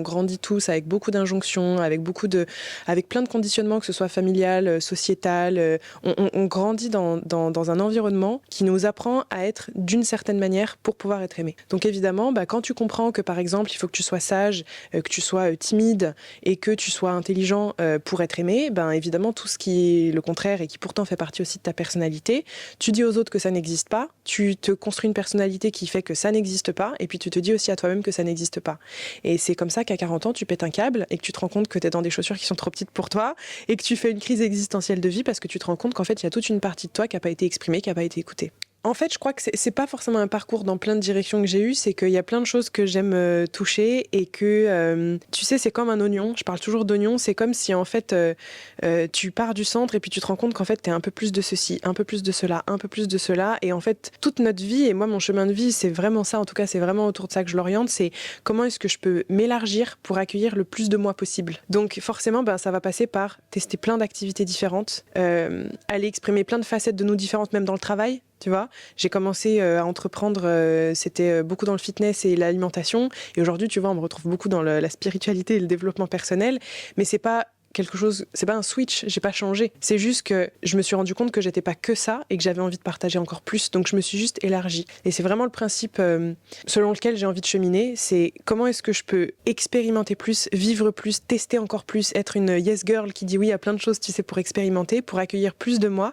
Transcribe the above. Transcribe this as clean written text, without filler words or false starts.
On grandit tous avec beaucoup d'injonctions, avec plein de conditionnements, que ce soit familial, sociétal. On grandit dans un environnement qui nous apprend à être d'une certaine manière pour pouvoir être aimé. Donc évidemment, quand tu comprends que par exemple, il faut que tu sois sage, que tu sois timide et que tu sois intelligent pour être aimé, évidemment, tout ce qui est le contraire et qui pourtant fait partie aussi de ta personnalité, tu dis aux autres que ça n'existe pas, tu te construis une personnalité qui fait que ça n'existe pas, et puis tu te dis aussi à toi-même que ça n'existe pas. Et c'est comme ça qu'à 40 ans, tu pètes un câble et que tu te rends compte que tu es dans des chaussures qui sont trop petites pour toi et que tu fais une crise existentielle de vie parce que tu te rends compte qu'en fait, il y a toute une partie de toi qui n'a pas été exprimée, qui n'a pas été écoutée. En fait, je crois que c'est pas forcément un parcours dans plein de directions que j'ai eu, c'est qu'il y a plein de choses que j'aime toucher et que, tu sais, c'est comme un oignon. Je parle toujours d'oignon. C'est comme si, en fait, tu pars du centre et puis tu te rends compte qu'en fait, t'es un peu plus de ceci, un peu plus de cela, un peu plus de cela. Et en fait, toute notre vie, et moi, mon chemin de vie, c'est vraiment ça. En tout cas, c'est vraiment autour de ça que je l'oriente. C'est comment est-ce que je peux m'élargir pour accueillir le plus de moi possible. Donc, forcément, ça va passer par tester plein d'activités différentes, aller exprimer plein de facettes de nous différentes, même dans le travail. Tu vois, j'ai commencé à entreprendre, c'était beaucoup dans le fitness et l'alimentation. Et aujourd'hui, tu vois, on me retrouve beaucoup dans la spiritualité et le développement personnel. Mais c'est pas quelque chose, c'est pas un switch, j'ai pas changé. C'est juste que je me suis rendu compte que j'étais pas que ça et que j'avais envie de partager encore plus. Donc je me suis juste élargie. Et c'est vraiment le principe selon lequel j'ai envie de cheminer. C'est comment est-ce que je peux expérimenter plus, vivre plus, tester encore plus, être une yes girl qui dit oui à plein de choses, tu sais, pour expérimenter, pour accueillir plus de moi.